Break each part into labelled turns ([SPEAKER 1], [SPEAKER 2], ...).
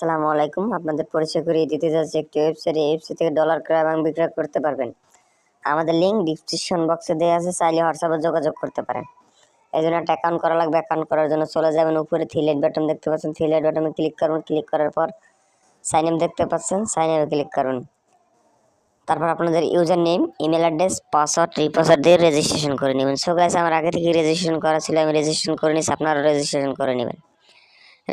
[SPEAKER 1] আসসালামু আলাইকুম। আপনাদের পরিচয় করিয়ে দিতে যাচ্ছি একটি ওয়েবসাইট। এই ওয়েবসাইট থেকে ডলার ক্রয় এবং বিক্রয় করতে পারবেন। আমাদের লিঙ্ক ডিসক্রিপশন বক্সে দেওয়া আছে, চাইলে হোয়াটসঅ্যাপে যোগাযোগ করতে পারেন। এই জন্য একটা অ্যাকাউন্ট করা লাগবে। অ্যাকাউন্ট করার জন্য চলে যাবেন উপরে থ্রি বাটন দেখতে পাচ্ছেন, থ্রি বাটনে ক্লিক করুন। ক্লিক করার পর সাইন আপ দেখতে পাচ্ছেন, সাইন আপে ক্লিক করুন। তারপর আপনাদের user name, email address, password, re-password দিয়ে রেজিস্ট্রেশন করে নেবেন। সো গাইস, আমার আগে থেকে রেজিস্ট্রেশন করা ছিল, আমি রেজিস্ট্রেশন করে নিচ্ছি, আপনারাও রেজিস্ট্রেশন করে নেবেন।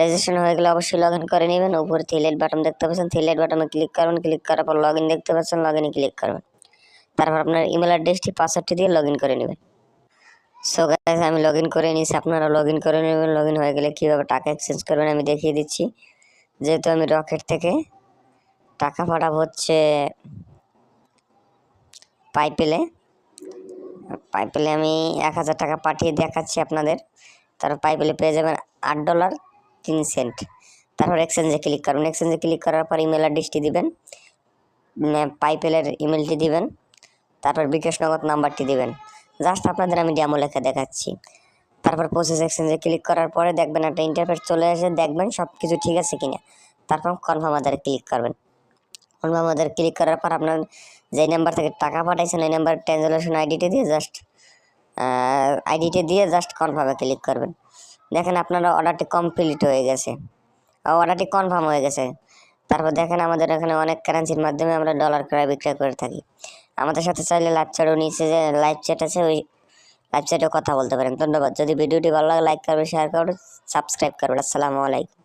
[SPEAKER 1] রেজিস্ট্রেশন হয়ে গেলে অবশ্যই লগ ইন করে নেবেন। উপরে থ্রি বাটন দেখতে পাচ্ছেন, থ্রি বাটনে ক্লিক করবেন। ক্লিক করার পর লগ ইন দেখতে পাচ্ছেন, লগ ইনে ক্লিক করবেন। তারপর আপনার ইমেল অ্যাড্রেসটি, পাসওয়ার্ডটি দিয়ে লগ ইন করে নেবেন। সো গাইস, আমি লগ ইন করে নিয়েছি, আপনারা লগ ইন করে নেবেন। লগ ইন হয়ে গেলে কীভাবে টাকা এক্সচেঞ্জ করবেন আমি দেখিয়ে দিচ্ছি। যেহেতু আমি রকেট থেকে টাকা পাঠাবো হচ্ছে পাইপেলে আমি 1000 টাকা পাঠিয়ে দেখাচ্ছি আপনাদের। তারপর পাইপেলে পেয়ে যাবেন $8.03। তারপর এক্সচেঞ্জে ক্লিক করবেন। এক্সচেঞ্জে ক্লিক করার পর ইমেল অ্যাড্রেসটি দিবেন, পাইপেলের ইমেলটি দিবেন, তারপর বিকাশ নগদ নাম্বারটি দিবেন। জাস্ট আপনাদের আমি ডেমো লেখা দেখাচ্ছি। তারপর প্রসেস এক্সচেঞ্জে ক্লিক করার পরে দেখবেন একটা ইন্টারফেস চলে আসে, দেখবেন সব কিছু ঠিক আছে কিনা। তারপর কনফার্ম আদারে ক্লিক করবেন। কনফার্ম আদারে ক্লিক করার পর আপনার যে নাম্বার থেকে টাকা পাঠাইছেন ওই নাম্বার ট্রানজ্যাকশন আইডিটি দিয়ে জাস্ট কনফার্মে ক্লিক করবেন। দেখেন আপনার অর্ডারটি কমপ্লিট হয়ে গেছে, অর্ডারটি কনফার্ম হয়ে গেছে। তারপর দেখেন আমাদের এখানে অনেক কারেন্সির মাধ্যমে আমরা ডলার ক্রয় বিক্রয় করে থাকি। আমাদের সাথে চাইলে লাইভ চ্যাটও নিচে যে লাইভ চ্যাট আছে, ওই লাইভ চ্যাটেও কথা বলতে পারেন। ধন্যবাদ। যদি ভিডিওটি ভালো লাগে লাইক করবেন, শেয়ার করবেন, সাবস্ক্রাইব করবেন। আসসালামু আলাইকুম।